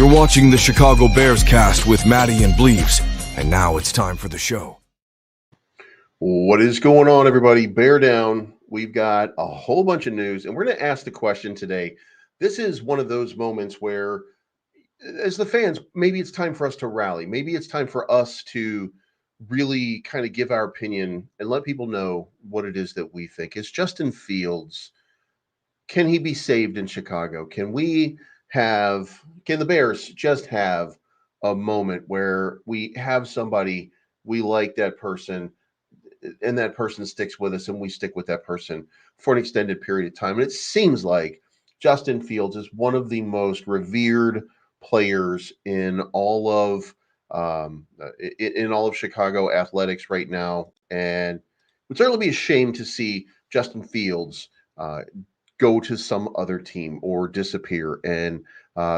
You're watching the Chicago Bearscast with Maddie and Bleeves, and now it's time for the show. What is going on, everybody? Bear down. We've got a whole bunch of news, and we're going to ask the question today. This is one of those moments where, as the fans, maybe it's time for us to rally. Maybe it's time for us to really kind of give our opinion and let people know what it is that we think. Is Justin Fields, can he be saved in Chicago? Can the Bears just have a moment where we have somebody, we like that person, and that person sticks with us and we stick with that person for an extended period of time? And it seems like Justin Fields is one of the most revered players in all of Chicago athletics right now, and it would certainly be a shame to see Justin Fields go to some other team or disappear, and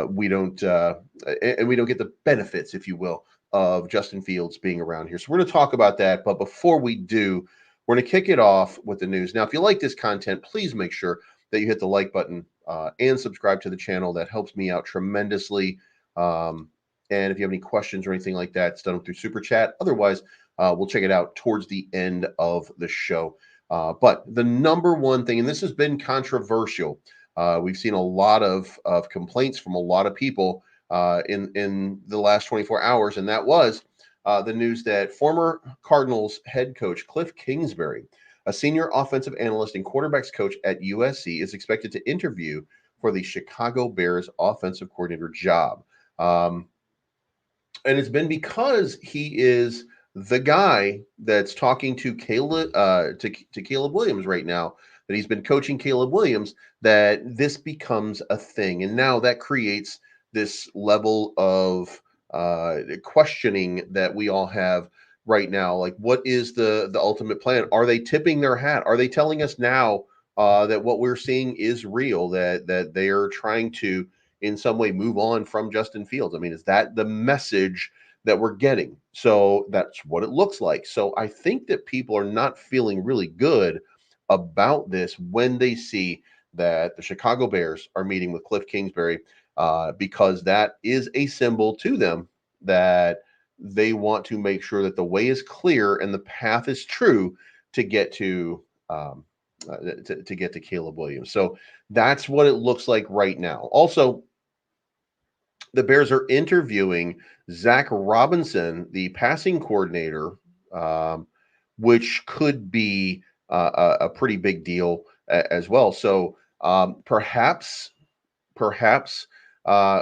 we don't get the benefits, if you will, of Justin Fields being around here. So we're going to talk about that. But before we do, we're going to kick it off with the news. Now, if you like this content, please make sure that you hit the like button and subscribe to the channel. That helps me out tremendously. And if you have any questions or anything like that, it's done through Super Chat. Otherwise, we'll check it out towards the end of the show. But the number one thing, and this has been controversial, we've seen a lot of complaints from a lot of people in the last 24 hours, and that was the news that former Cardinals head coach Cliff Kingsbury, a senior offensive analyst and quarterbacks coach at USC, is expected to interview for the Chicago Bears offensive coordinator job. And it's been because he is the guy that's talking to Caleb Williams right now, that he's been coaching Caleb Williams, that this becomes a thing. And now that creates this level of questioning that we all have right now. Like, what is the ultimate plan? Are they tipping their hat? Are they telling us now that what we're seeing is real, that they are trying to in some way move on from Justin Fields? I mean, is that the message that we're getting? So that's what it looks like. So I think that people are not feeling really good about this when they see that the Chicago Bears are meeting with Cliff Kingsbury, because that is a symbol to them that they want to make sure that the way is clear and the path is true to get to Caleb Williams. So that's what it looks like right now. Also, the Bears are interviewing Zach Robinson, the passing coordinator, which could be a pretty big deal as well. So perhaps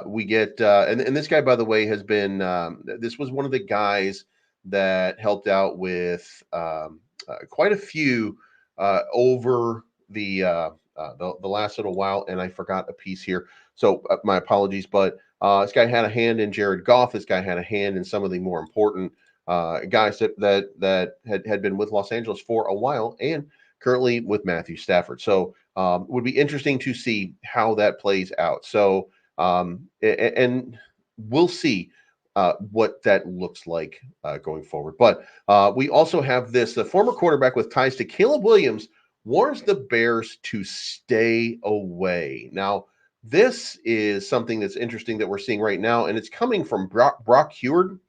we get and this guy, by the way, has been this was one of the guys that helped out with quite a few over the last little while, and I forgot a piece here, so my apologies. But this guy had a hand in Jared Goff. This guy had a hand in some of the more important guys that had been with Los Angeles for a while, and currently with Matthew Stafford. So would be interesting to see how that plays out. So and we'll see what that looks like going forward. But we also have this: the former quarterback with ties to Caleb Williams warns the Bears to stay away. Now, this is something that's interesting that we're seeing right now, and it's coming from Brock Huard.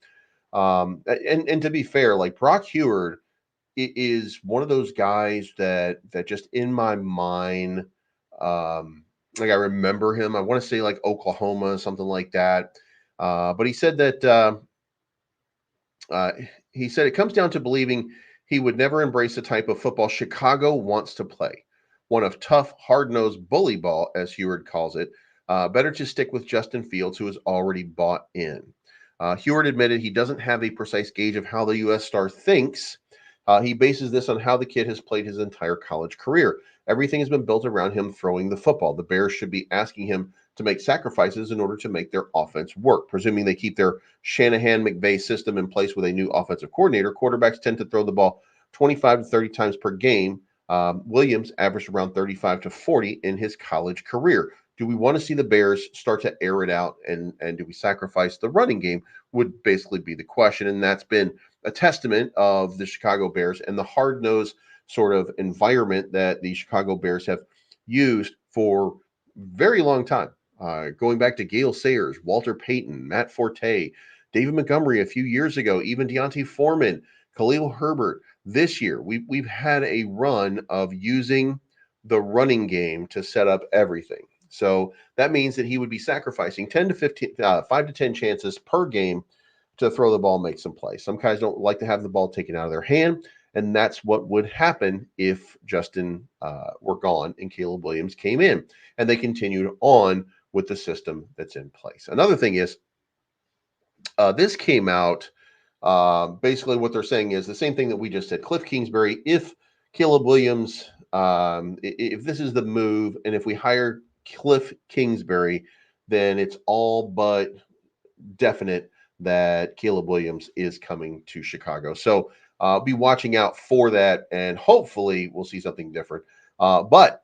And to be fair, like, Brock Huard is one of those guys that just in my mind, like, I remember him. I want to say like Oklahoma, something like that. But he said that it comes down to believing he would never embrace the type of football Chicago wants to play. One of tough, hard-nosed bully ball, as Huard calls it. Better to stick with Justin Fields, who is already bought in. Huard admitted he doesn't have a precise gauge of how the U.S. star thinks. He bases this on how the kid has played his entire college career. Everything has been built around him throwing the football. The Bears should be asking him to make sacrifices in order to make their offense work. Presuming they keep their Shanahan-McVay system in place with a new offensive coordinator, quarterbacks tend to throw the ball 25 to 30 times per game. Williams averaged around 35 to 40 in his college career. Do we want to see the Bears start to air it out, and do we sacrifice the running game, would basically be the question. And that's been a testament of the Chicago Bears and the hard-nosed sort of environment that the Chicago Bears have used for very long time. Going back to Gale Sayers, Walter Payton, Matt Forte, David Montgomery a few years ago, even Deontay Foreman, Khalil Herbert. This year, we've had a run of using the running game to set up everything. So that means that he would be sacrificing 10 to 15, 5 to 10 chances per game to throw the ball, make some plays. Some guys don't like to have the ball taken out of their hand, and that's what would happen if Justin were gone and Caleb Williams came in, and they continued on with the system that's in place. Another thing is, this came out. Basically, what they're saying is the same thing that we just said. Cliff Kingsbury, if Caleb Williams, if this is the move, and if we hire Cliff Kingsbury, then it's all but definite that Caleb Williams is coming to Chicago. So be watching out for that, and hopefully we'll see something different. But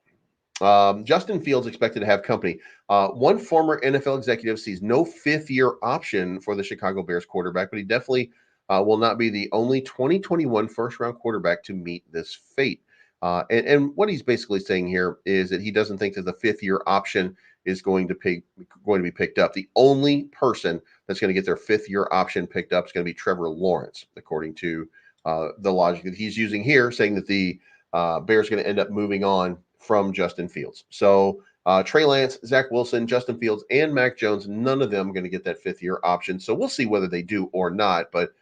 Justin Fields expected to have company. One former NFL executive sees no fifth-year option for the Chicago Bears quarterback, but he definitely will not be the only 2021 first-round quarterback to meet this fate. And what he's basically saying here is that he doesn't think that the fifth-year option is going to be picked up. The only person that's going to get their fifth-year option picked up is going to be Trevor Lawrence, according to the logic that he's using here, saying that the Bears are going to end up moving on from Justin Fields. So Trey Lance, Zach Wilson, Justin Fields, and Mac Jones, none of them are going to get that fifth-year option. So we'll see whether they do or not. But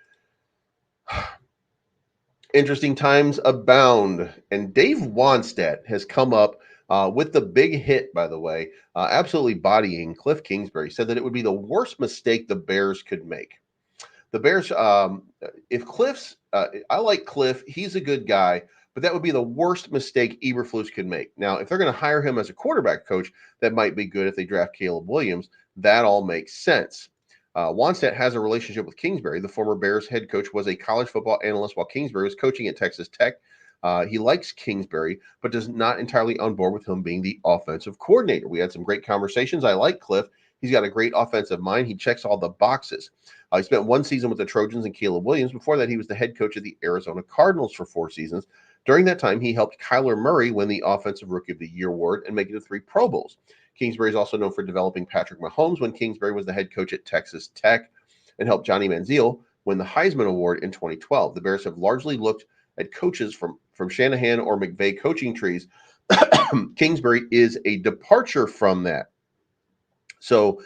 interesting times abound. And Dave Wannstedt has come up with the big hit, by the way, absolutely bodying Cliff Kingsbury. Said that it would be the worst mistake the Bears could make. The Bears, if Cliff's, I like Cliff, he's a good guy, but that would be the worst mistake Eberflus could make. Now, if they're going to hire him as a quarterback coach, that might be good if they draft Caleb Williams. That all makes sense. Wannstedt has a relationship with Kingsbury. The former Bears head coach was a college football analyst while Kingsbury was coaching at Texas Tech. He likes Kingsbury, but does not entirely on board with him being the offensive coordinator. We had some great conversations. I like Cliff. He's got a great offensive mind. He checks all the boxes. He spent one season with the Trojans and Caleb Williams. Before that, he was the head coach of the Arizona Cardinals for 4 seasons. During that time, he helped Kyler Murray win the Offensive Rookie of the Year award and make it to 3 Pro Bowls. Kingsbury is also known for developing Patrick Mahomes when Kingsbury was the head coach at Texas Tech and helped Johnny Manziel win the Heisman Award in 2012. The Bears have largely looked at coaches from Shanahan or McVay coaching trees. Kingsbury is a departure from that. So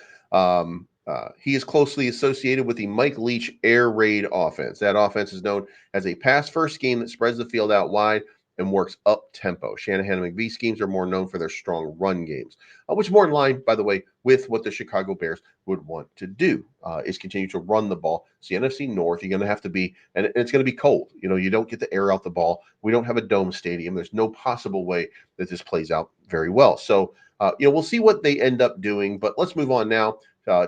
he is closely associated with the Mike Leach air raid offense. That offense is known as a pass-first scheme that spreads the field out wide and works up-tempo. Shanahan and McVay schemes are more known for their strong run games, which is more in line, by the way, with what the Chicago Bears would want to do, is continue to run the ball. It's the NFC North. You're going to have to be, and it's going to be cold. You know, you don't get to air out the ball. We don't have a dome stadium. There's no possible way that this plays out very well. So, we'll see what they end up doing, but let's move on now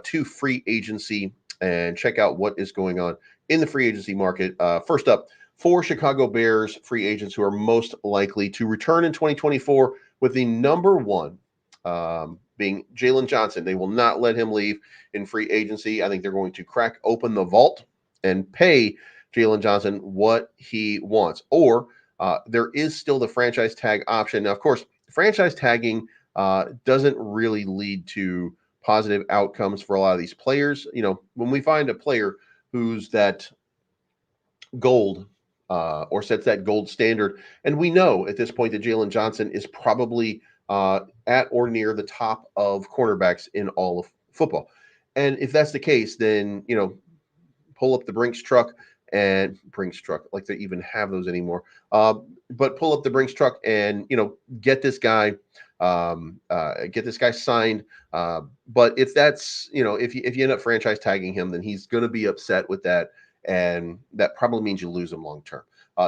to free agency and check out what is going on in the free agency market. First up, 4 Chicago Bears free agents who are most likely to return in 2024, with the number one being Jalen Johnson. They will not let him leave in free agency. I think they're going to crack open the vault and pay Jalen Johnson what he wants. Or there is still the franchise tag option. Now, of course, franchise tagging doesn't really lead to positive outcomes for a lot of these players. You know, when we find a player who's that gold or sets that gold standard, and we know at this point that Jalen Johnson is probably at or near the top of cornerbacks in all of football. And if that's the case, then, pull up the Brinks truck, like they even have those anymore. But pull up the Brinks truck and, get this guy signed. But if that's, if you end up franchise tagging him, then he's going to be upset with that. And that probably means you lose him long term.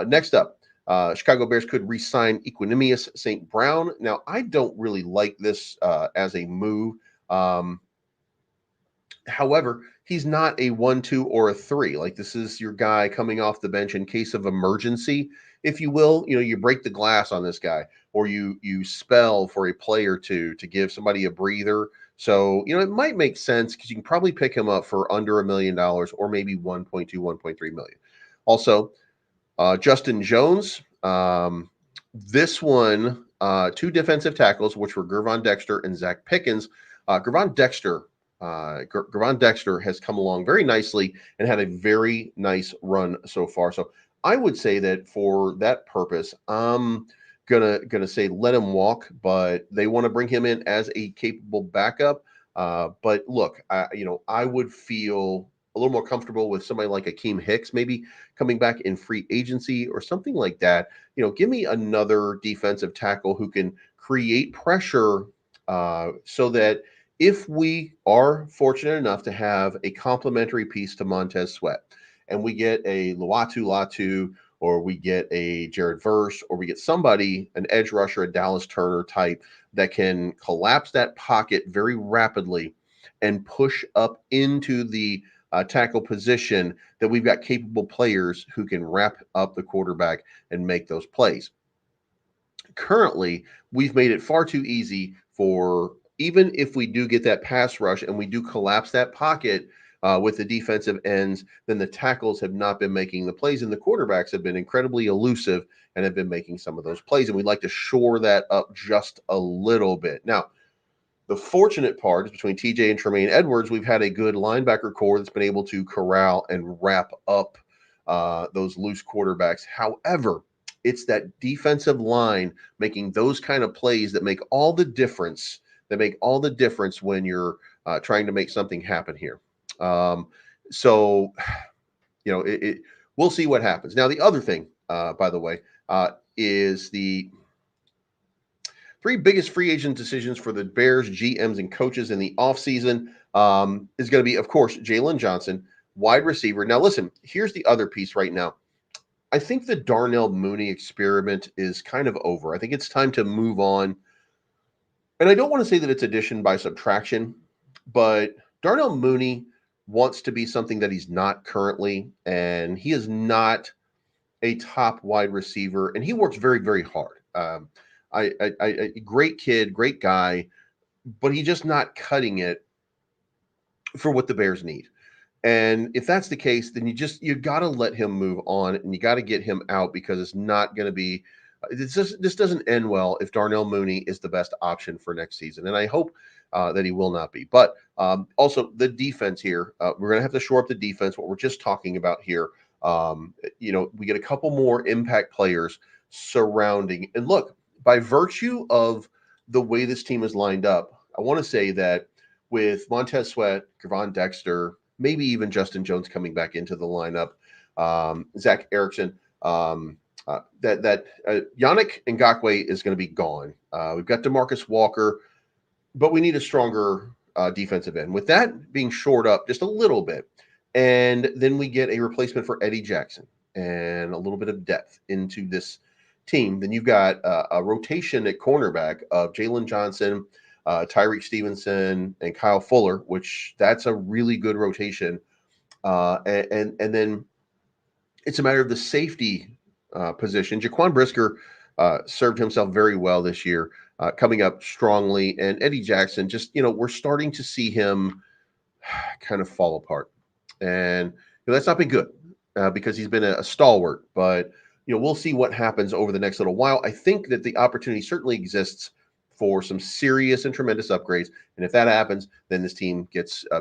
Next up, Chicago Bears could re-sign Equanimous St. Brown. Now, I don't really like this as a move. However, he's not a 1, 2, or a 3. Like, this is your guy coming off the bench in case of emergency, if you will. You break the glass on this guy, or you spell for a play or two to give somebody a breather. So, it might make sense because you can probably pick him up for under $1 million, or maybe 1.2, 1.3 million. Also, Justin Jones. This one, 2 defensive tackles, which were Gervon Dexter and Zach Pickens, Gervon Dexter has come along very nicely and had a very nice run so far. So I would say that for that purpose, I'm gonna say let him walk, but they want to bring him in as a capable backup. But look, I would feel a little more comfortable with somebody like Akeem Hicks maybe coming back in free agency or something like that. Give me another defensive tackle who can create pressure, so that if we are fortunate enough to have a complementary piece to Montez Sweat, and we get a Latu, or we get a Jared Verse, or we get somebody, an edge rusher, a Dallas Turner type, that can collapse that pocket very rapidly and push up into the tackle position, that we've got capable players who can wrap up the quarterback and make those plays. Currently, we've made it far too easy for, even if we do get that pass rush and we do collapse that pocket with the defensive ends, then the tackles have not been making the plays, and the quarterbacks have been incredibly elusive and have been making some of those plays. And we'd like to shore that up just a little bit. Now, the fortunate part is between TJ and Tremaine Edwards, we've had a good linebacker core that's been able to corral and wrap up those loose quarterbacks. However, it's that defensive line making those kind of plays that make all the difference. That make all the difference when you're trying to make something happen here. So, we'll see what happens. Now, the other thing, by the way, is the three biggest free agent decisions for the Bears GMs and coaches in the offseason is going to be, of course, Jalen Johnson, wide receiver. Now, listen, here's the other piece right now. I think the Darnell Mooney experiment is kind of over. I think it's time to move on. And I don't want to say that it's addition by subtraction, but Darnell Mooney wants to be something that he's not currently, and he is not a top wide receiver, and he works very, very hard. Great kid, great guy, but he's just not cutting it for what the Bears need. And if that's the case, then you got to let him move on, and you got to get him out, because it's not going to be. This doesn't end well if Darnell Mooney is the best option for next season, and I hope that he will not be. But also the defense here, we're going to have to shore up the defense. What we're just talking about here, we get a couple more impact players surrounding. And look, by virtue of the way this team is lined up, I want to say that with Montez Sweat, Gervon Dexter, maybe even Justin Jones coming back into the lineup, Zach Erickson, that Yannick Ngakoue is going to be gone. We've got DeMarcus Walker, but we need a stronger defensive end. With that being shored up just a little bit, and then we get a replacement for Eddie Jackson and a little bit of depth into this team, then you've got a rotation at cornerback of Jalen Johnson, Tyreek Stevenson, and Kyle Fuller, which that's a really good rotation. And then it's a matter of the safety position. Jaquan Brisker served himself very well this year, coming up strongly. And Eddie Jackson, just, we're starting to see him kind of fall apart. And that's not been good because he's been a stalwart. But, we'll see what happens over the next little while. I think that the opportunity certainly exists for some serious and tremendous upgrades. And if that happens, then this team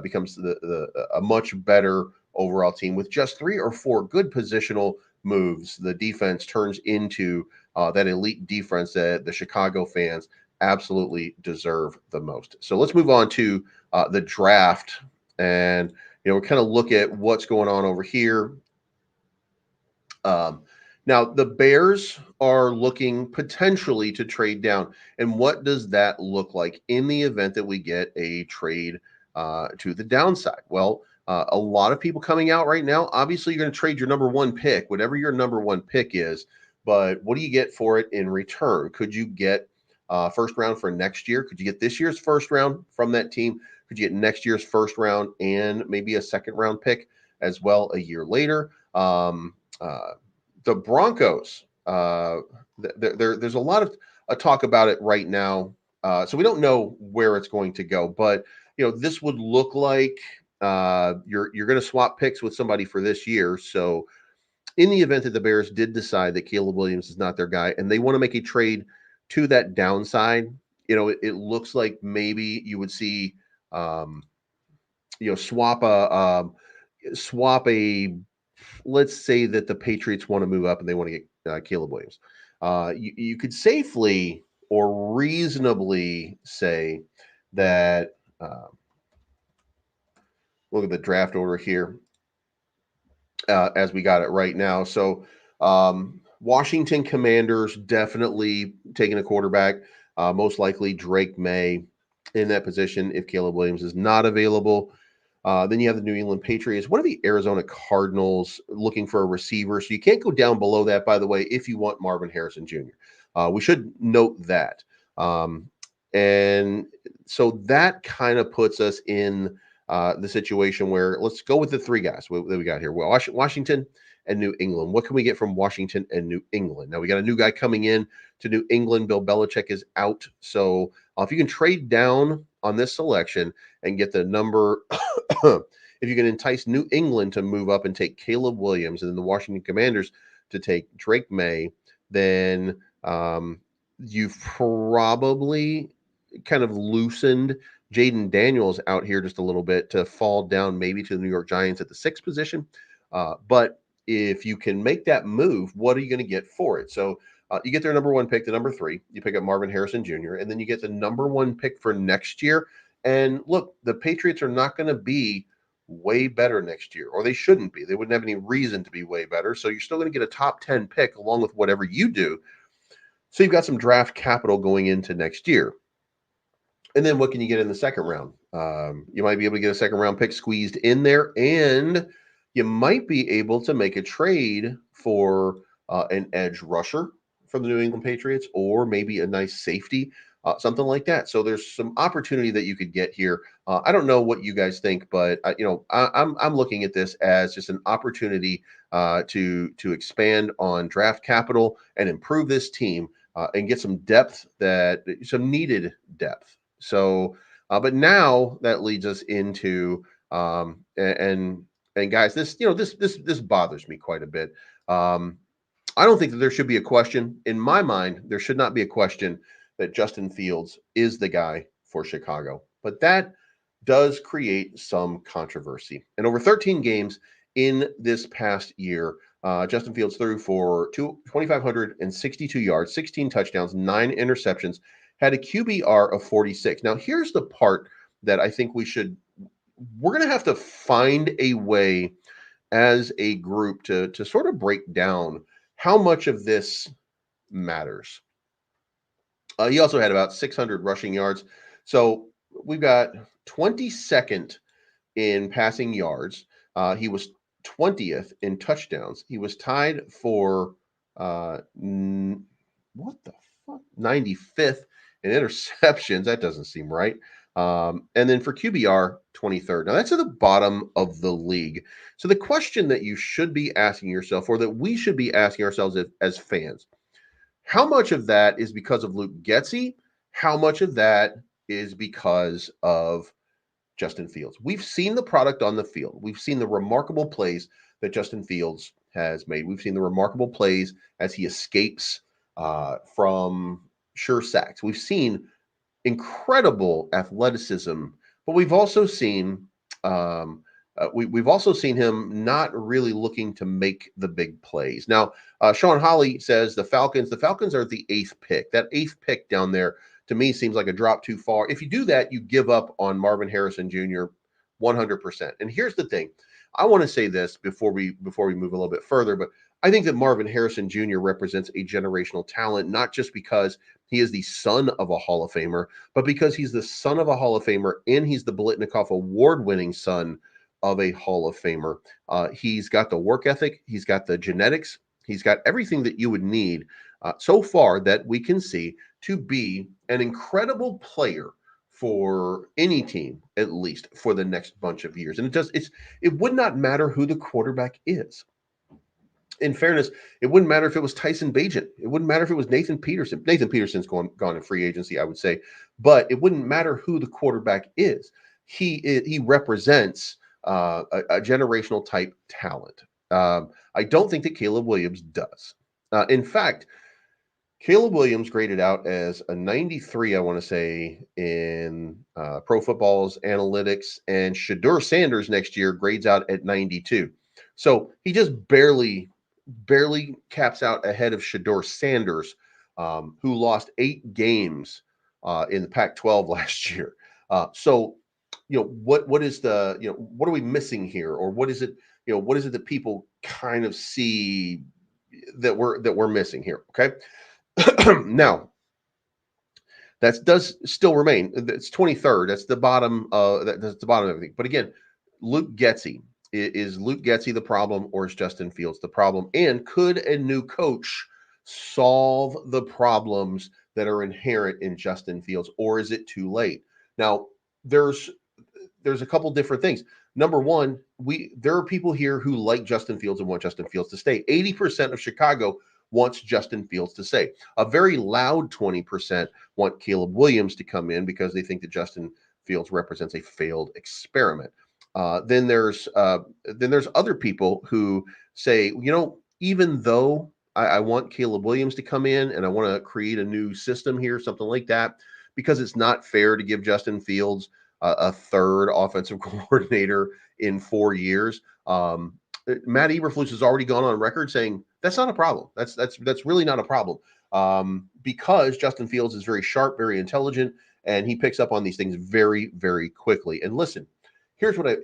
becomes a much better overall team with just 3 or 4 good positional moves. The defense turns into that elite defense that the Chicago fans absolutely deserve the most. So let's move on to the draft, and we kind of look at what's going on over here. Now, the Bears are looking potentially to trade down. And what does that look like in the event that we get a trade to the downside? Well, a lot of people coming out right now, obviously you're going to trade your number 1 pick, whatever your number 1 pick is, but what do you get for it in return? Could you get first round for next year? Could you get this year's first round from that team? Could you get next year's first round and maybe a second round pick as well a year later? The Broncos, there's a lot of talk about it right now. So we don't know where it's going to go, but this would look like you're going to swap picks with somebody for this year. So in the event that the Bears did decide that Caleb Williams is not their guy and they want to make a trade to that downside, it looks like maybe you would see, um, swap a. Let's say that the Patriots want to move up and they want to get Caleb Williams. You could safely or reasonably say that. Look at the draft order here as we got it right now. So, Washington Commanders definitely taking a quarterback, most likely Drake May in that position if Caleb Williams is not available. Then you have the New England Patriots. One of the Arizona Cardinals looking for a receiver. So you can't go down below that, by the way, if you want Marvin Harrison Jr. We should note that. And so that kind of puts us in the situation where let's go with the three guys that we got here. Well, Washington and New England. What can we get from Washington and New England? Now we got a new guy coming in to New England. Bill Belichick is out. So if you can trade down on this selection and get the number, if you can entice New England to move up and take Caleb Williams and then the Washington Commanders to take Drake May, then you've probably kind of loosened Jaden Daniels out here just a little bit to fall down maybe to the New York Giants at the 6th position. But if you can make that move, what are you going to get for it? So you get their number 1 pick, the number 3. You pick up Marvin Harrison Jr., and then you get the number 1 pick for next year. And look, the Patriots are not going to be way better next year, or they shouldn't be. They wouldn't have any reason to be way better. So you're still going to get a top 10 pick along with whatever you do. So you've got some draft capital going into next year. And then what can you get in the second round? You might be able to get a second round pick squeezed in there, and you might be able to make a trade for an edge rusher from the New England Patriots, or maybe a nice safety, something like that. So there's some opportunity that you could get here. I don't know what you guys think, but I'm looking at this as just an opportunity to expand on draft capital and improve this team and get some depth, some needed depth. So, but now that leads us into and guys, this bothers me quite a bit. I don't think that there should be a question in my mind. There should not be a question that Justin Fields is the guy for Chicago, but that does create some controversy. And over 13 games in this past year, Justin Fields threw for 2,562 yards, 16 touchdowns, 9 interceptions, had a QBR of 46. Now, here's the part that I think we're going to have to find a way as a group to sort of break down how much of this matters. He also had about 600 rushing yards. So we've got 22nd in passing yards. He was 20th in touchdowns. He was tied for what the fuck? 95th in interceptions. That doesn't seem right. And then for QBR, 23rd. Now that's at the bottom of the league. So the question that you should be asking yourself, or that we should be asking ourselves as fans, how much of that is because of Luke Getsy? How much of that is because of Justin Fields? We've seen the product on the field. We've seen the remarkable plays that Justin Fields has made. We've seen the remarkable plays as he escapes from sure sacks. We've seen incredible athleticism, but we've also seen we've also seen him not really looking to make the big plays. Now, Sean Holly says the Falcons are the 8th pick. That 8th pick down there to me seems like a drop too far. If you do that, you give up on Marvin Harrison Jr. 100%. And here's the thing. I want to say this before we move a little bit further, but I think that Marvin Harrison Jr. represents a generational talent, not just because he is the son of a Hall of Famer, but because he's the son of a Hall of Famer and he's the Biletnikoff Award-winning son of a Hall of Famer. He's got the work ethic. He's got the genetics. He's got everything that you would need so far that we can see to be an incredible player for any team, at least for the next bunch of years. And it would not matter who the quarterback is. In fairness, it wouldn't matter if it was Tyson Bagent. It wouldn't matter if it was Nathan Peterson. Nathan Peterson's gone in free agency, I would say. But it wouldn't matter who the quarterback is. He represents a generational type talent. I don't think that Caleb Williams does. In fact, Caleb Williams graded out as a 93, I want to say, in Pro Football's analytics, and Shedeur Sanders next year grades out at 92. So he just barely caps out ahead of Shedeur Sanders, who lost 8 games in the Pac-12 last year. So, what is the what are we missing here, or what is it what is it that people kind of see that we're missing here? Okay. Now, that does still remain. It's 23rd. That's the bottom. That's the bottom of everything. But again, Luke Getsy, is Luke Getsy the problem, or is Justin Fields the problem? And could a new coach solve the problems that are inherent in Justin Fields, or is it too late? Now, there's a couple different things. Number one, there are people here who like Justin Fields and want Justin Fields to stay. 80% of Chicago wants Justin Fields to stay. A very loud 20% want Caleb Williams to come in because they think that Justin Fields represents a failed experiment. Then there's other people who say, even though I want Caleb Williams to come in and I want to create a new system here, something like that, because it's not fair to give Justin Fields a third offensive coordinator in 4 years. Matt Eberflus has already gone on record saying that's not a problem. That's really not a problem, because Justin Fields is very sharp, very intelligent, and he picks up on these things very, very quickly. And listen, here's what I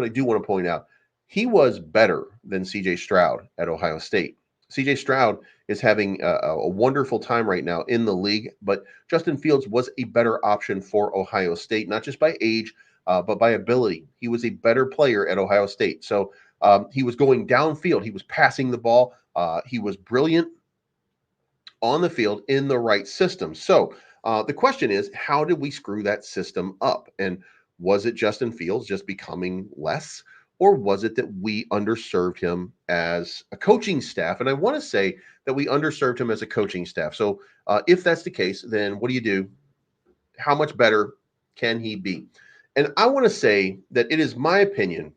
do want to point out. He was better than C.J. Stroud at Ohio State. C.J. Stroud is having a wonderful time right now in the league, but Justin Fields was a better option for Ohio State, not just by age, but by ability. He was a better player at Ohio State. So he was going downfield. He was passing the ball. He was brilliant on the field in the right system. So the question is, how did we screw that system up? And was it Justin Fields just becoming less? Or was it that we underserved him as a coaching staff? And I want to say that we underserved him as a coaching staff. So if that's the case, then what do you do? How much better can he be? And I want to say that it is my opinion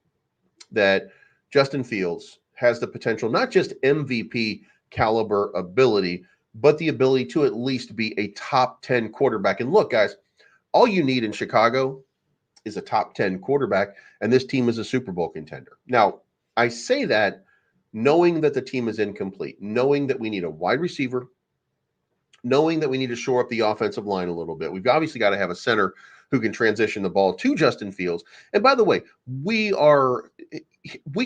that Justin Fields has the potential, not just MVP caliber ability, but the ability to at least be a top 10 quarterback. And look, guys, all you need in Chicago is a top 10 quarterback, and this team is a Super Bowl contender. Now, I say that knowing that the team is incomplete, knowing that we need a wide receiver, knowing that we need to shore up the offensive line a little bit. We've obviously got to have a center who can transition the ball to Justin Fields. And by the way, we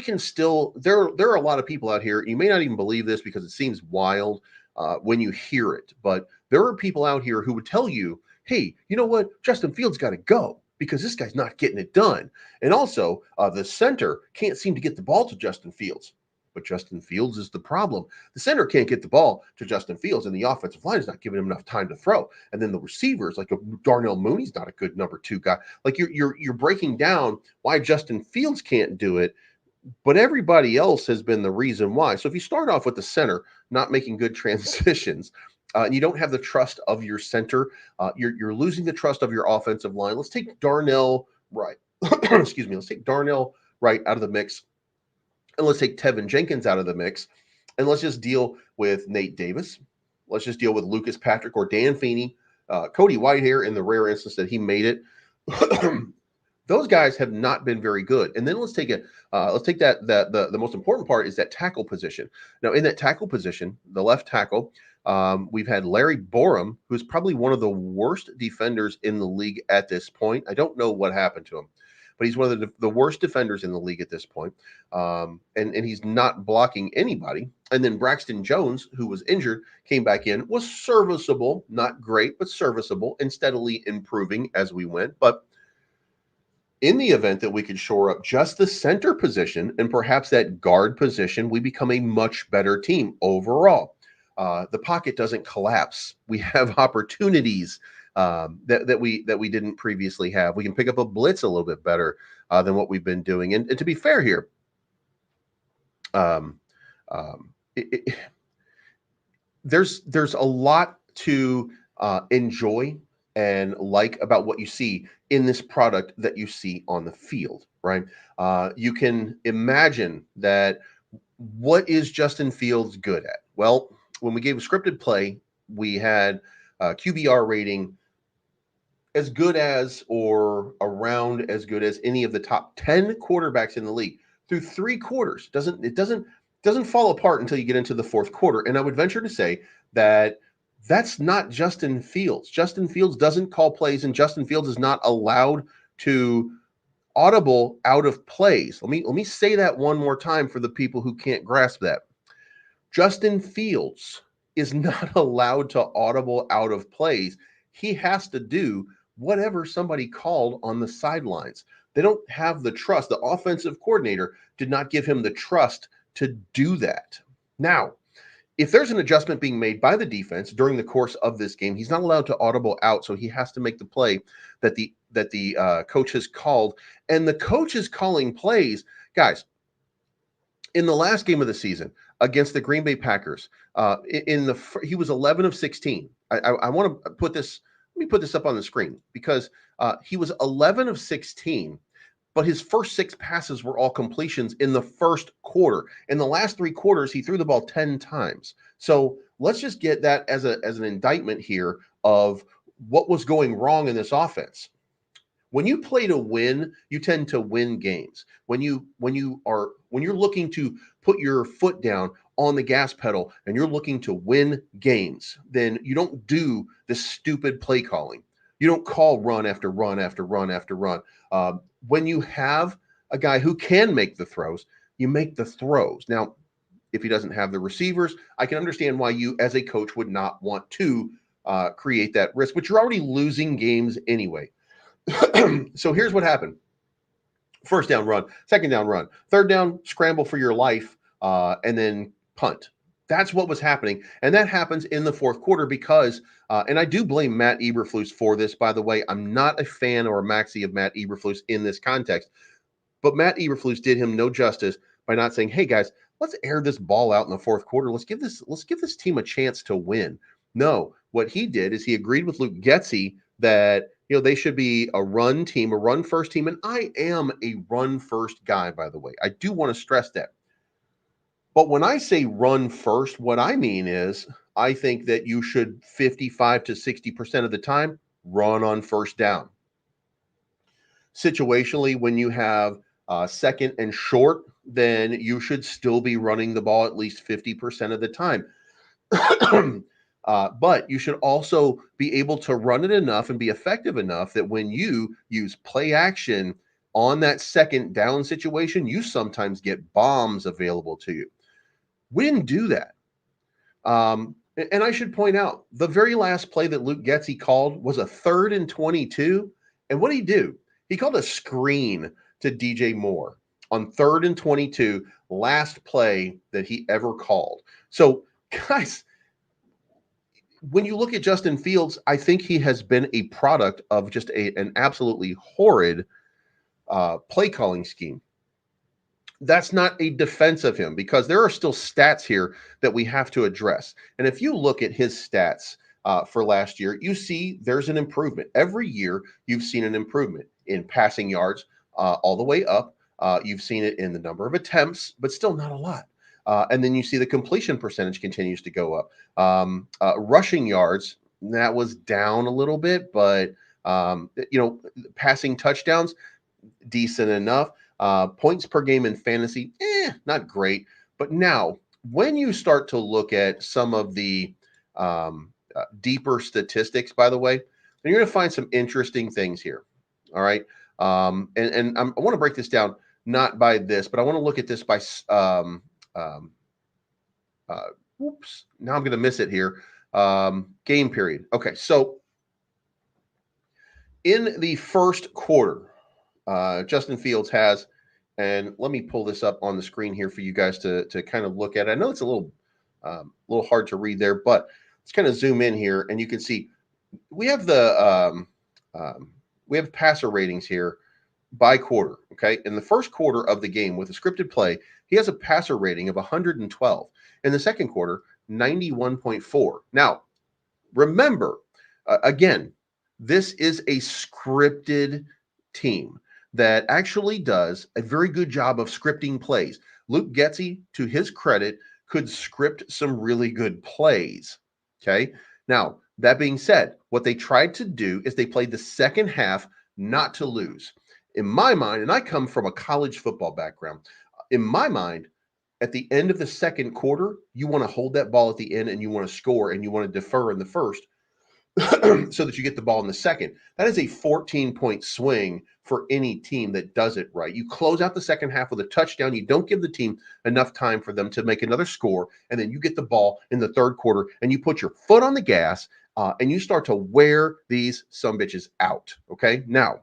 can still, there are a lot of people out here, you may not even believe this because it seems wild when you hear it, but there are people out here who would tell you, hey, you know what? Justin Fields got to go because this guy's not getting it done. And also, the center can't seem to get the ball to Justin Fields. But Justin Fields is the problem. The center can't get the ball to Justin Fields, and the offensive line is not giving him enough time to throw. And then the receivers, like Darnell Mooney's not a good number 2 guy. Like you're breaking down why Justin Fields can't do it, but everybody else has been the reason why. So if you start off with the center not making good transitions, and you don't have the trust of your center, you're losing the trust of your offensive line. Let's take Darnell Wright. Excuse me. Let's take Darnell Wright out of the mix, and let's take Tevin Jenkins out of the mix, and let's just deal with Nate Davis. Let's just deal with Lucas Patrick or Dan Feeney, Cody Whitehair in the rare instance that he made it. Those guys have not been very good. And then let's take the most important part is that tackle position. Now, in that tackle position, the left tackle, we've had Larry Borum, who's probably one of the worst defenders in the league at this point. I don't know what happened to him, but he's one of the worst defenders in the league at this point. And he's not blocking anybody. And then Braxton Jones, who was injured, came back in, was serviceable, not great, but serviceable, and steadily improving as we went. But in the event that we could shore up just the center position and perhaps that guard position, we become a much better team overall. The pocket doesn't collapse. We have opportunities that we didn't previously have. We can pick up a blitz a little bit better than what we've been doing. And to be fair here, there's a lot to enjoy and like about what you see in this product that you see on the field, right? You can imagine that what is Justin Fields good at? Well, when we gave a scripted play we had QBR rating as good as or around as good as any of the top 10 quarterbacks in the league through 3 quarters. Doesn't fall apart until you get into the fourth quarter. And I would venture to say that that's not Justin Fields. Justin Fields doesn't call plays, and Justin Fields is not allowed to audible out of plays. Let me say that one more time for the people who can't grasp that. Justin Fields is not allowed to audible out of plays. He has to do whatever somebody called on the sidelines. They don't have the trust. The offensive coordinator did not give him the trust to do that. Now, if there's an adjustment being made by the defense during the course of this game, he's not allowed to audible out, so he has to make the play that the coach has called. And the coach is calling plays, guys. In the last game of the season against the Green Bay Packers, he was 11 of 16. I want to put this. Let me put this up on the screen because he was 11 of 16. But his first 6 passes were all completions in the first quarter. In the last 3 quarters, he threw the ball 10 times. So let's just get that as an indictment here of what was going wrong in this offense. When you play to win, you tend to win games. When you're looking to put your foot down on the gas pedal and you're looking to win games, then you don't do this stupid play calling. You don't call run after run after run after run. When you have a guy who can make the throws, you make the throws. Now, if he doesn't have the receivers, I can understand why you, as a coach, would not want to create that risk, but you're already losing games anyway. So here's what happened. First down run, second down run, third down, scramble for your life, and then punt. That's what was happening. And that happens in the fourth quarter because, and I do blame Matt Eberflus for this, by the way. I'm not a fan or a maxi of Matt Eberflus in this context, but Matt Eberflus did him no justice by not saying, hey guys, let's air this ball out in the fourth quarter. Let's give this team a chance to win. No, what he did is he agreed with Luke Getsy that they should be a run team, a run first team. And I am a run first guy, by the way. I do want to stress that. But when I say run first, what I mean is I think that you should 55 to 60% of the time run on first down. Situationally, when you have second and short, then you should still be running the ball at least 50% of the time. But you should also be able to run it enough and be effective enough that when you use play action on that second down situation, you sometimes get bombs available to you. We didn't do that. And I should point out, the very last play that Luke Getsy called was a 3rd and 22. And what did he do? He called a screen to DJ Moore on 3rd and 22, last play that he ever called. So, guys, when you look at Justin Fields, I think he has been a product of just an absolutely horrid play calling scheme. That's not a defense of him because there are still stats here that we have to address. And if you look at his stats for last year, you see there's an improvement. Every year, you've seen an improvement in passing yards all the way up. You've seen it in the number of attempts, but still not a lot. And then you see the completion percentage continues to go up. Rushing yards, that was down a little bit, but passing touchdowns, decent enough. Points per game in fantasy, not great. But now, when you start to look at some of the deeper statistics, by the way, then you're going to find some interesting things here. All right. I want to break this down, not by this, but I want to look at this by whoops, now I'm going to miss it here. Game period. Okay, so in the first quarter, Justin Fields has, and let me pull this up on the screen here for you guys to kind of look at. I know it's a little hard to read there, but let's kind of zoom in here, and you can see we have the we have passer ratings here by quarter. Okay, in the first quarter of the game with a scripted play, he has a passer rating of 112. In the second quarter, 91.4. Now, remember, again, this is a scripted team that actually does a very good job of scripting plays. Luke Getsy, to his credit, could script some really good plays. Okay. Now, that being said, what they tried to do is they played the second half not to lose. In my mind, and I come from a college football background, in my mind, at the end of the second quarter, you want to hold that ball at the end and you want to score and you want to defer in the first so that you get the ball in the second. That is a 14-point swing for any team that does it right. You close out the second half with a touchdown. You don't give the team enough time for them to make another score, and then you get the ball in the third quarter and you put your foot on the gas and you start to wear these sumbitches out. Okay, now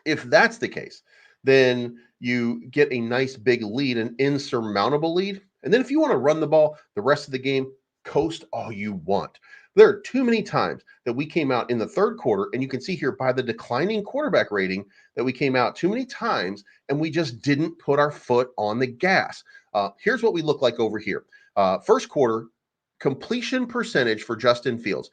if that's the case, then you get a nice big lead, an insurmountable lead. And then if you want to run the ball the rest of the game, coast all you want. There are too many times that we came out in the third quarter, and you can see here by the declining quarterback rating that we came out too many times and we just didn't put our foot on the gas. Here's what we look like over here. First quarter, completion percentage for Justin Fields.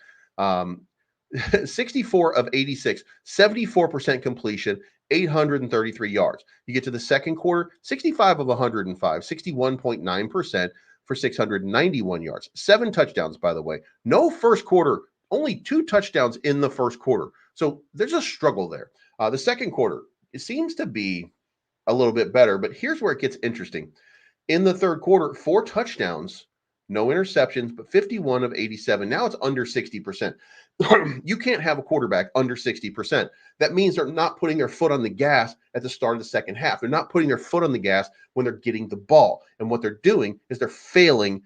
64 of 86, 74% completion, 833 yards. You get to the second quarter, 65 of 105, 61.9% for 691 yards. 7 touchdowns, by the way. No first quarter, only 2 touchdowns in the first quarter. So there's a struggle there. The second quarter, it seems to be a little bit better, but here's where it gets interesting. In the third quarter, 4 touchdowns, no interceptions, but 51 of 87. Now it's under 60%. You can't have a quarterback under 60%. That means they're not putting their foot on the gas at the start of the second half. They're not putting their foot on the gas when they're getting the ball. And what they're doing is they're failing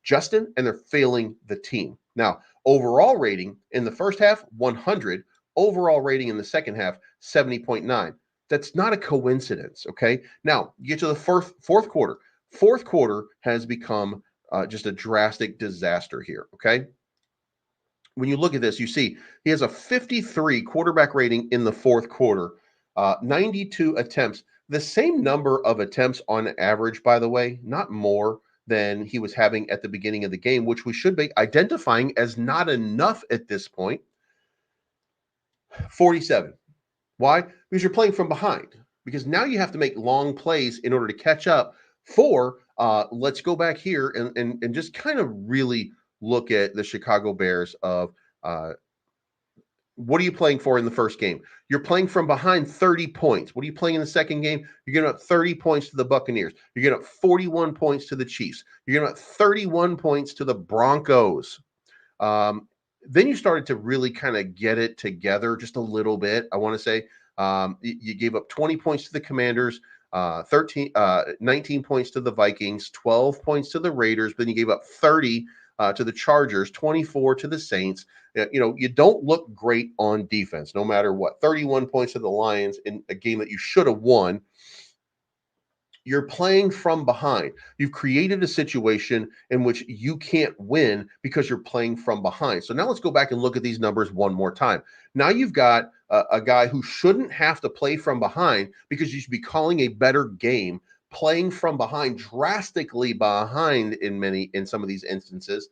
Justin and they're failing the team. Now, overall rating in the first half, 100. Overall rating in the second half, 70.9. That's not a coincidence, okay? Now, you get to the fourth quarter. Fourth quarter has become just a drastic disaster here, okay? When you look at this, you see he has a 53 quarterback rating in the fourth quarter, 92 attempts. The same number of attempts on average, by the way, not more than he was having at the beginning of the game, which we should be identifying as not enough at this point. 47. Why? Because you're playing from behind. Because now you have to make long plays in order to catch up. Let's go back here and just kind of really look at the Chicago Bears of what are you playing for in the first game? You're playing from behind 30 points. What are you playing in the second game? You're giving up 30 points to the Buccaneers. You're giving up 41 points to the Chiefs. You're giving up 31 points to the Broncos. Then you started to really kind of get it together just a little bit. I want to say you gave up 20 points to the Commanders, 19 points to the Vikings, 12 points to the Raiders, but then you gave up 30 to the Chargers, 24 to the Saints. You don't look great on defense, no matter what. 31 points to the Lions in a game that you should have won. You're playing from behind. You've created a situation in which you can't win because you're playing from behind. So now let's go back and look at these numbers one more time. Now you've got a guy who shouldn't have to play from behind because you should be calling a better game, playing from behind, drastically behind in some of these instances,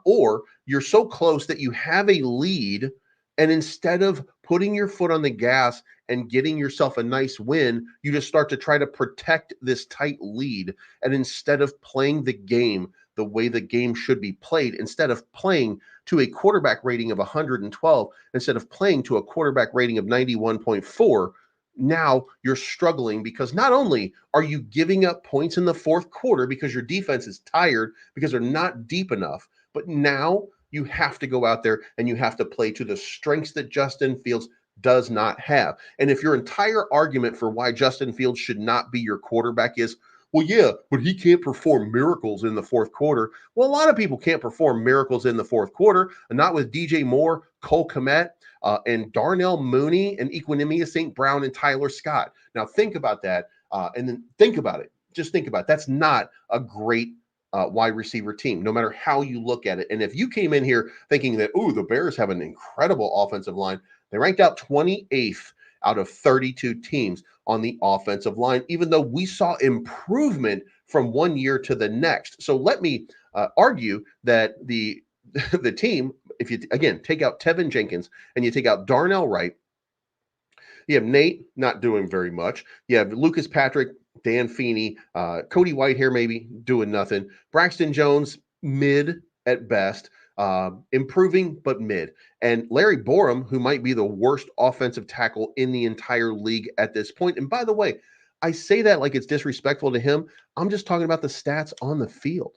or you're so close that you have a lead, and instead of putting your foot on the gas and getting yourself a nice win, you just start to try to protect this tight lead. And instead of playing the game the way the game should be played, instead of playing to a quarterback rating of 112, instead of playing to a quarterback rating of 91.4, now you're struggling because not only are you giving up points in the fourth quarter because your defense is tired because they're not deep enough, but now you have to go out there and you have to play to the strengths that Justin Fields does not have. And if your entire argument for why Justin Fields should not be your quarterback is, well, yeah, but he can't perform miracles in the fourth quarter. Well, a lot of people can't perform miracles in the fourth quarter, and not with DJ Moore, Cole Kmet, and Darnell Mooney, and Equanimeous St. Brown, and Tyler Scott. Now, think about that, and then think about it. Just think about it. That's not a great wide receiver team, no matter how you look at it. And if you came in here thinking that, the Bears have an incredible offensive line, they ranked out 28th out of 32 teams on the offensive line, even though we saw improvement from one year to the next. So let me argue that the team, if you, again, take out Tevin Jenkins and you take out Darnell Wright, you have Nate not doing very much. You have Lucas Patrick, Dan Feeney, Cody Whitehair maybe doing nothing. Braxton Jones, mid at best. improving, but mid. And Larry Borum, who might be the worst offensive tackle in the entire league at this point. And by the way, I say that like it's disrespectful to him. I'm just talking about the stats on the field.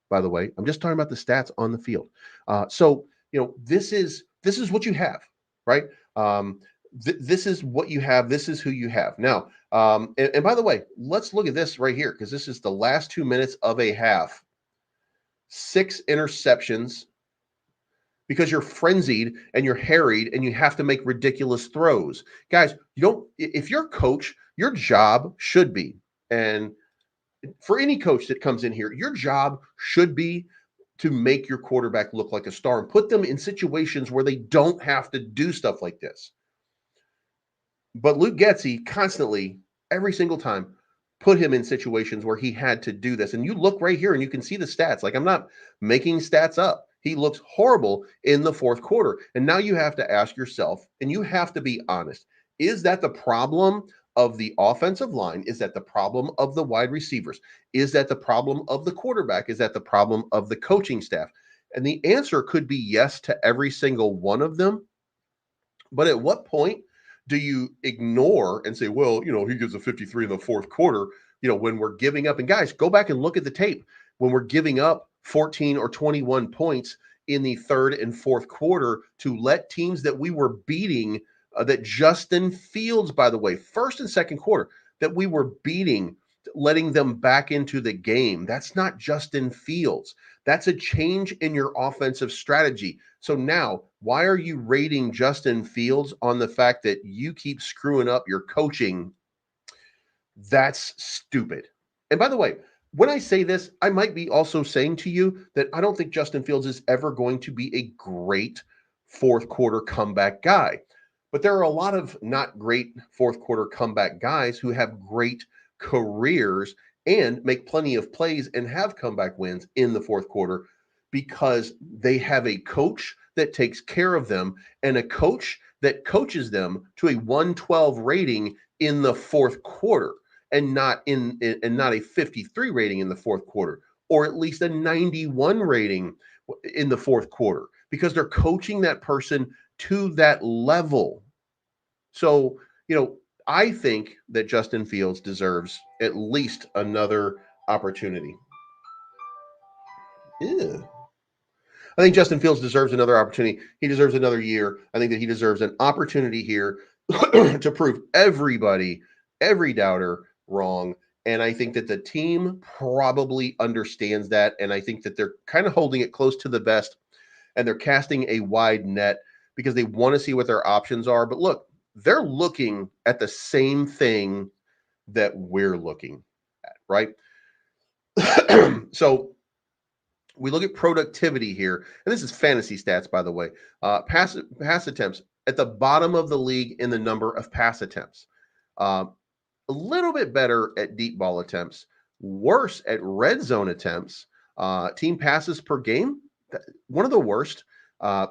By the way, I'm just talking about the stats on the field. So this is what you have, right? This is what you have. This is who you have now. And by the way, let's look at this right here because this is the last 2 minutes of a half. 6 interceptions because you're frenzied and you're harried and you have to make ridiculous throws. Guys, if you're a coach, your job should be, and for any coach that comes in here, your job should be to make your quarterback look like a star and put them in situations where they don't have to do stuff like this. But Luke Getsy constantly, every single time, put him in situations where he had to do this. And you look right here and you can see the stats. Like, I'm not making stats up. He looks horrible in the fourth quarter. And now you have to ask yourself, and you have to be honest, is that the problem of the offensive line? Is that the problem of the wide receivers? Is that the problem of the quarterback? Is that the problem of the coaching staff? And the answer could be yes to every single one of them. But at what point do you ignore and say, well, he gives a 53 in the fourth quarter, when we're giving up? And guys, go back and look at the tape. When we're giving up 14 or 21 points in the third and fourth quarter to let teams that we were beating, that Justin Fields, by the way, first and second quarter, that we were beating, letting them back into the game. That's not Justin Fields. That's a change in your offensive strategy. So now, why are you rating Justin Fields on the fact that you keep screwing up your coaching? That's stupid. And by the way, when I say this, I might be also saying to you that I don't think Justin Fields is ever going to be a great fourth quarter comeback guy. But there are a lot of not great fourth quarter comeback guys who have great careers and make plenty of plays and have comeback wins in the fourth quarter because they have a coach that takes care of them and a coach that coaches them to a 112 rating in the fourth quarter and not a 53 rating in the fourth quarter, or at least a 91 rating in the fourth quarter, because they're coaching that person to that level. So, I think that Justin Fields deserves at least another opportunity. Ew. I think Justin Fields deserves another opportunity. He deserves another year. I think that he deserves an opportunity here to prove every doubter wrong. And I think that the team probably understands that. And I think that they're kind of holding it close to the vest and they're casting a wide net because they want to see what their options are. But look, they're looking at the same thing that we're looking at, right? So we look at productivity here, and this is fantasy stats, by the way. Pass attempts at the bottom of the league in the number of pass attempts. A little bit better at deep ball attempts, worse at red zone attempts. Team passes per game, one of the worst.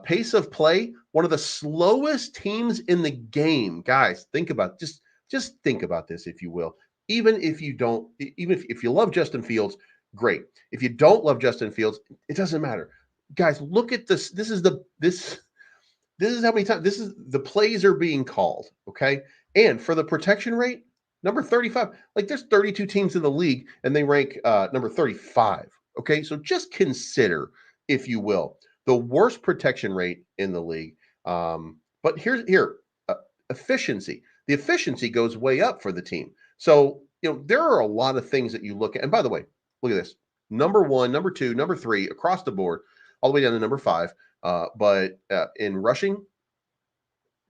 Pace of play, one of the slowest teams in the game. Guys, think about just think about this, if you will. Even if you love Justin Fields, great. If you don't love Justin Fields, it doesn't matter. Guys, look at this. This is how many times the plays are being called. Okay. And for the protection rate, number 35, like there's 32 teams in the league and they rank number 35. Okay. So just consider, if you will, the worst protection rate in the league. But efficiency. The efficiency goes way up for the team. So, there are a lot of things that you look at. And by the way, look at this. Number 1, number 2, number 3, across the board, all the way down to number 5. But in rushing,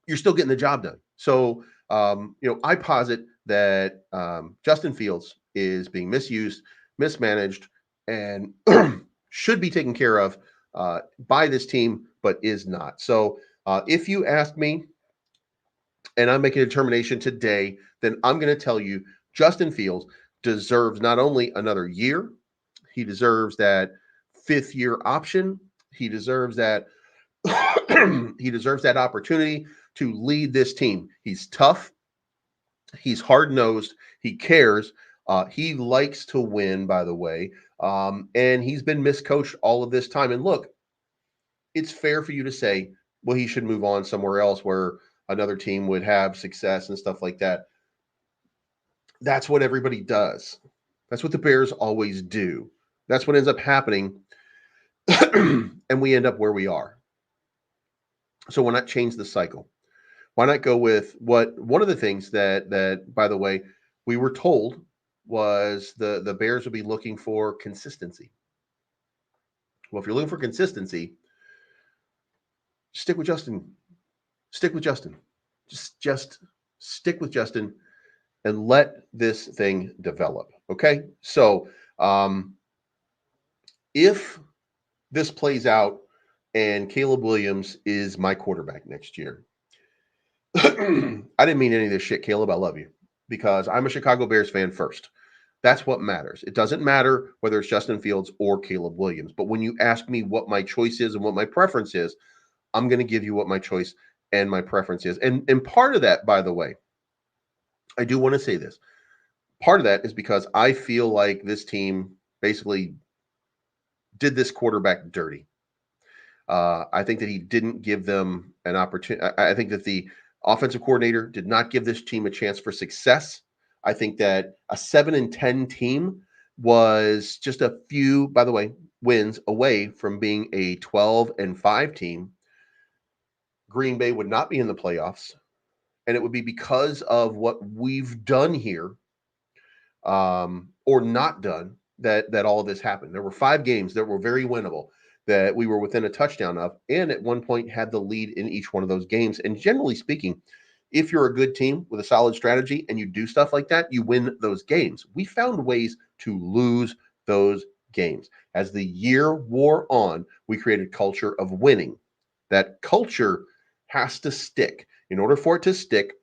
you're still getting the job done. So, I posit that Justin Fields is being misused, mismanaged, and should be taken care of by this team, but is not. So if you ask me, and I'm making a determination today, then I'm going to tell you Justin Fields deserves not only another year, he deserves that 5th year option. He deserves that he deserves that opportunity to lead this team. He's tough. He's hard-nosed. He cares. He likes to win, by the way. And he's been miscoached all of this time. And look, it's fair for you to say, well, he should move on somewhere else where another team would have success and stuff like that. That's what everybody does. That's what the Bears always do. That's what ends up happening. And we end up where we are. So why not change the cycle? Why not go with what one of the things that by the way, we were told was the Bears would be looking for consistency. Well, if you're looking for consistency, stick with Justin. Stick with Justin. Just stick with Justin and let this thing develop. Okay. So if this plays out and Caleb Williams is my quarterback next year, I didn't mean any of this shit, Caleb. I love you because I'm a Chicago Bears fan first. That's what matters. It doesn't matter whether it's Justin Fields or Caleb Williams. But when you ask me what my choice is and what my preference is, I'm going to give you what my choice and my preference is. And part of that, by the way, I do want to say this. Part of that is because I feel like this team basically did this quarterback dirty. I think that he didn't give them an opportunity. I think that the offensive coordinator did not give this team a chance for success. I think that a 7-10 team was just a few, by the way, wins away from being a 12-5 team. Green Bay would not be in the playoffs, and it would be because of what we've done here, or not done, that all of this happened. There were 5 games that were very winnable that we were within a touchdown of, and at one point had the lead in each one of those games. And generally speaking, if you're a good team with a solid strategy and you do stuff like that, you win those games. We found ways to lose those games. As the year wore on, we created culture of winning. That culture has to stick. In order for it to stick,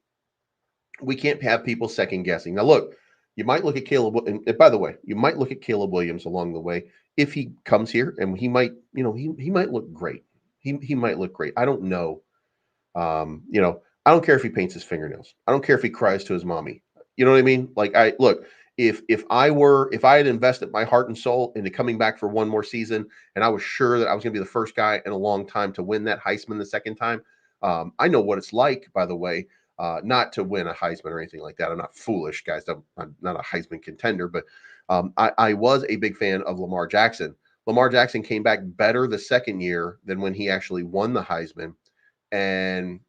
we can't have people second guessing. Now, look, you might look at Caleb, and by the way, you might look at Caleb Williams along the way if he comes here, and he might, he might look great. He might look great. I don't know. I don't care if he paints his fingernails. I don't care if he cries to his mommy. You know what I mean? Like, I look, if I had invested my heart and soul into coming back for one more season, and I was sure that I was going to be the first guy in a long time to win that Heisman the second time, I know what it's like, by the way, not to win a Heisman or anything like that. I'm not foolish, guys. I'm not a Heisman contender, but I was a big fan of Lamar Jackson. Lamar Jackson came back better the second year than when he actually won the Heisman, and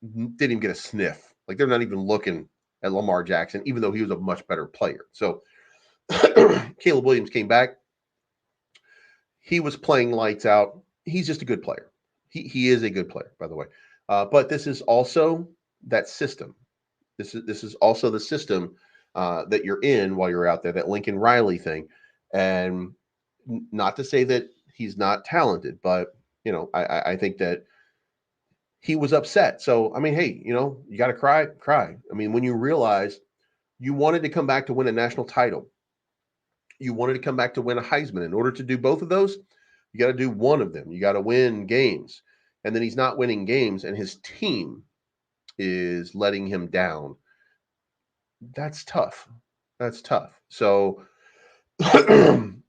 didn't even get a sniff. Like, they're not even looking at Lamar Jackson, even though he was a much better player. So Caleb Williams came back. He was playing lights out. He's just a good player. He is a good player, by the way. But this is also that system. This is also the system that you're in while you're out there, that Lincoln Riley thing. And not to say that he's not talented, but I think that he was upset. So, I mean, hey, you got to cry. I mean, when you realize you wanted to come back to win a national title, you wanted to come back to win a Heisman. In order to do both of those, you got to do one of them. You got to win games. And then he's not winning games, and his team is letting him down. That's tough. That's tough. So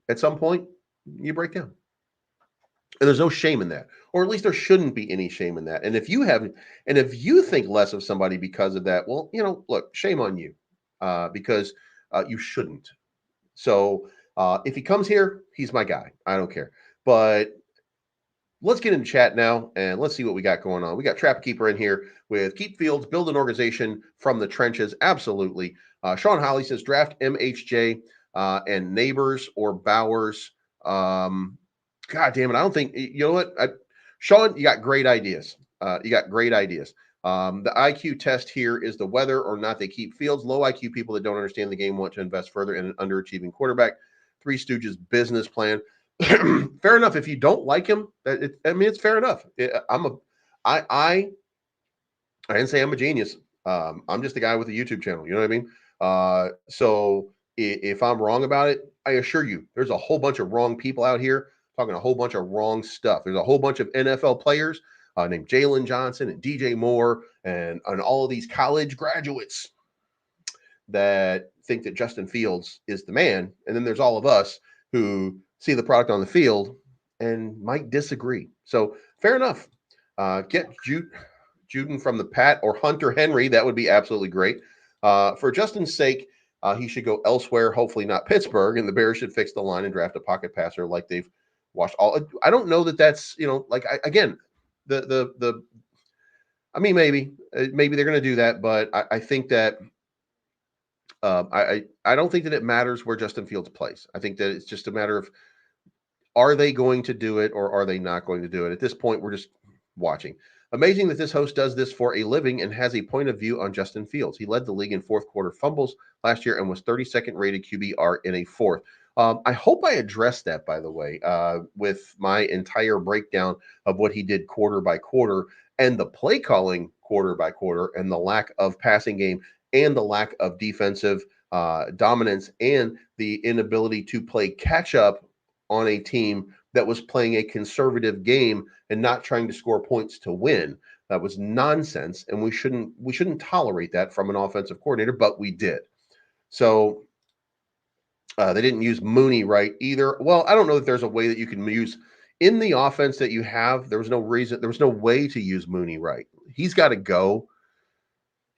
at some point, you break down. And there's no shame in that, or at least there shouldn't be any shame in that. And if you think less of somebody because of that, well, look, shame on you, because you shouldn't. So if he comes here, he's my guy. I don't care. But let's get into chat now and let's see what we got going on. We got Trap Keeper in here with Keep Fields, build an organization from the trenches. Absolutely. Sean Holly says draft MHJ and Neighbors or Bowers. God damn it. I don't think, you know what? Sean, you got great ideas. The IQ test here is the whether or not they keep Fields. Low IQ people that don't understand the game want to invest further in an underachieving quarterback. Three Stooges business plan. Fair enough. If you don't like him, it's fair enough. I didn't say I'm a genius. I'm just a guy with a YouTube channel. You know what I mean? So if I'm wrong about it, I assure you, there's a whole bunch of wrong people out here talking a whole bunch of wrong stuff. There's a whole bunch of NFL players named Jalen Johnson and DJ Moore and all of these college graduates that think that Justin Fields is the man. And then there's all of us who see the product on the field and might disagree. So fair enough. Get Juden from the Pat or Hunter Henry. That would be absolutely great. For Justin's sake, he should go elsewhere, hopefully not Pittsburgh, and the Bears should fix the line and draft a pocket passer like they've watched all. I don't know that that's, like, again, the I mean, maybe they're going to do that, but I think that I don't think that it matters where Justin Fields plays. I think that it's just a matter of, are they going to do it or are they not going to do it? At this point, we're just watching. Amazing that this host does this for a living and has a point of view on Justin Fields. He led the league in fourth quarter fumbles last year and was 32nd rated QBR in a fourth. I hope I addressed that, by the way, with my entire breakdown of what he did quarter by quarter and the play calling quarter by quarter and the lack of passing game and the lack of defensive dominance and the inability to play catch up on a team that was playing a conservative game and not trying to score points to win. That was nonsense, and we shouldn't tolerate that from an offensive coordinator, but we did. So they didn't use Mooney right either. Well, I don't know that there's a way that you can use in the offense that you have. There was no way to use Mooney right. He's got to go.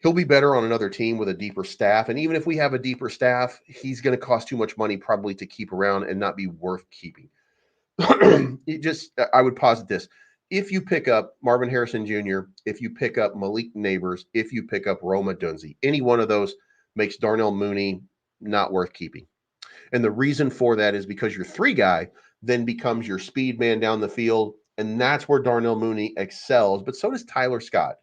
He'll be better on another team with a deeper staff. And even if we have a deeper staff, he's going to cost too much money probably to keep around and not be worth keeping. I would posit this. If you pick up Marvin Harrison Jr., if you pick up Malik Neighbors, if you pick up Roma Dunze, any one of those makes Darnell Mooney not worth keeping. And the reason for that is because your three guy then becomes your speed man down the field. And that's where Darnell Mooney excels. But so does Tyler Scott.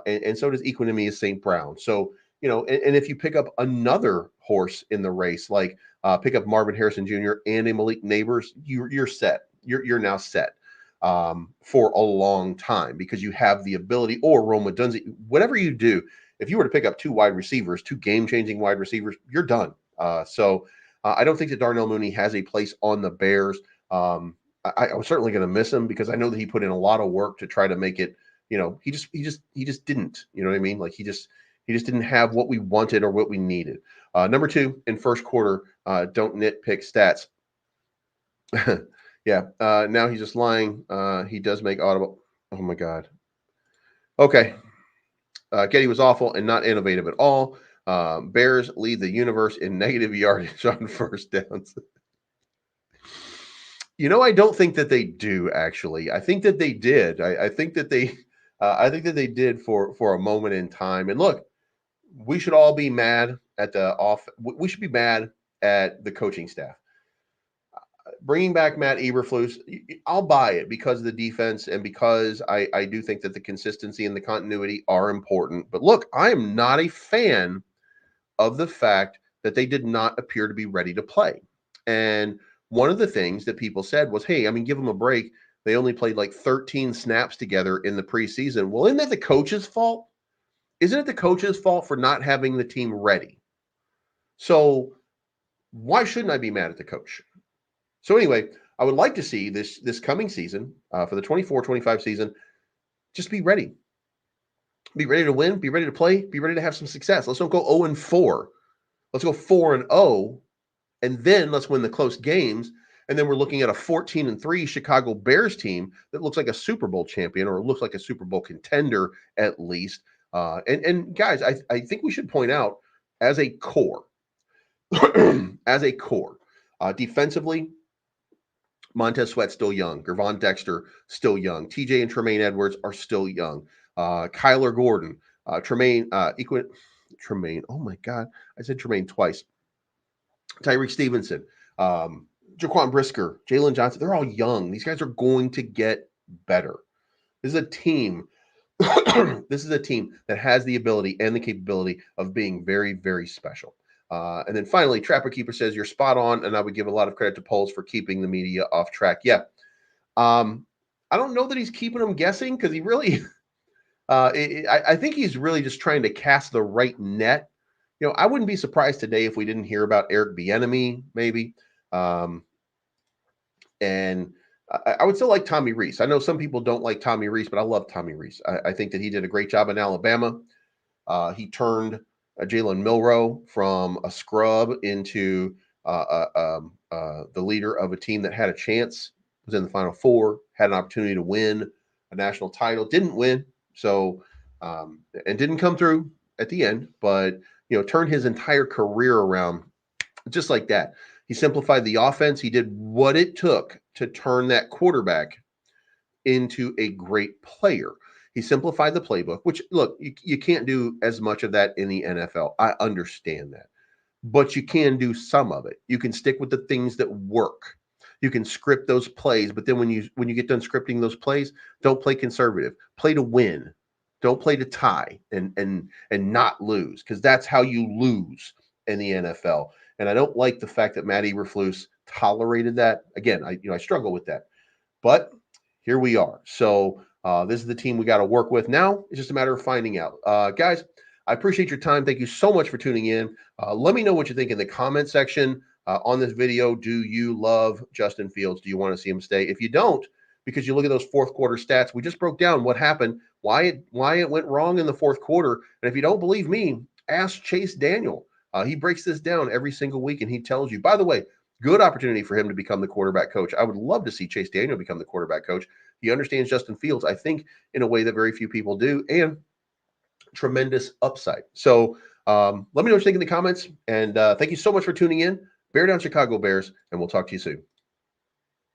And so does Equinemius St. Brown. So, and if you pick up another horse in the race, like pick up Marvin Harrison Jr. and a Malik Neighbors, you're set. You're now set for a long time because you have the ability, or Roma Dunze, whatever you do. If you were to pick up two wide receivers, two game-changing wide receivers, you're done. So I don't think that Darnell Mooney has a place on the Bears. I'm certainly going to miss him because I know that he put in a lot of work to try to make it. He just didn't. You know what I mean? Like he just didn't have what we wanted or what we needed. Number two, in first quarter, don't nitpick stats. Yeah. Now he's just lying. He does make audible. Oh my God. Okay. Getty was awful and not innovative at all. Bears lead the universe in negative yardage on first downs. I don't think that they do. Actually, I think that they did. I think that they. I think that they did for a moment in time. And look, we should all be mad at the off. We should be mad at the coaching staff. Bringing back Matt Eberflus, I'll buy it because of the defense and because I do think that the consistency and the continuity are important. But look, I am not a fan of the fact that they did not appear to be ready to play. And one of the things that people said was, hey, give them a break. They only played like 13 snaps together in the preseason. Well, isn't that the coach's fault? Isn't it the coach's fault for not having the team ready? So why shouldn't I be mad at the coach? So anyway, I would like to see this coming season, for the 24-25 season, just be ready. Be ready to win, be ready to play, be ready to have some success. Let's don't go 0-4. Let's go 4-0, and then let's win the close games. And then we're looking at a 14-3 Chicago Bears team that looks like a Super Bowl champion, or looks like a Super Bowl contender at least. And guys, I think we should point out, as a core, defensively, Montez Sweat still young. Gervon Dexter still young. TJ and Tremaine Edwards are still young. Kyler Gordon, Tremaine. Oh my God, I said Tremaine twice. Tyreek Stevenson, Jaquan Brisker, Jalen Johnson. They're all young. These guys are going to get better. This is a team. This is a team that has the ability and the capability of being very, very special. And then finally, Trapper Keeper says, you're spot on, and I would give a lot of credit to Poles for keeping the media off track. Yeah. I don't know that he's keeping them guessing, because he really, I think he's really just trying to cast the right net. I wouldn't be surprised today if we didn't hear about Eric Bieniemy, maybe. And I would still like Tommy Rees. I know some people don't like Tommy Rees, but I love Tommy Rees. I think that he did a great job in Alabama. He turned Jalen Milroe from a scrub into the leader of a team that had a chance. was in the Final Four, had an opportunity to win a national title, didn't win, so and didn't come through at the end, but turned his entire career around just like that. He simplified the offense. He did what it took to turn that quarterback into a great player. He simplified the playbook, which, look, you can't do as much of that in the NFL. I understand that. But you can do some of it. You can stick with the things that work. You can script those plays, but then when you get done scripting those plays, don't play conservative. Play to win. Don't play to tie and not lose, because that's how you lose in the NFL. And I don't like the fact that Matt Eberflus tolerated that. Again, I struggle with that. But here we are. So this is the team we got to work with now. It's just a matter of finding out. Guys, I appreciate your time. Thank you so much for tuning in. Let me know what you think in the comment section on this video. Do you love Justin Fields? Do you want to see him stay? If you don't, because you look at those fourth quarter stats, we just broke down what happened, why it went wrong in the fourth quarter. And if you don't believe me, ask Chase Daniel. He breaks this down every single week, and he tells you. By the way, good opportunity for him to become the quarterback coach. I would love to see Chase Daniel become the quarterback coach. He understands Justin Fields, I think, in a way that very few people do, and tremendous upside. So let me know what you think in the comments, and thank you so much for tuning in. Bear down, Chicago Bears, and we'll talk to you soon.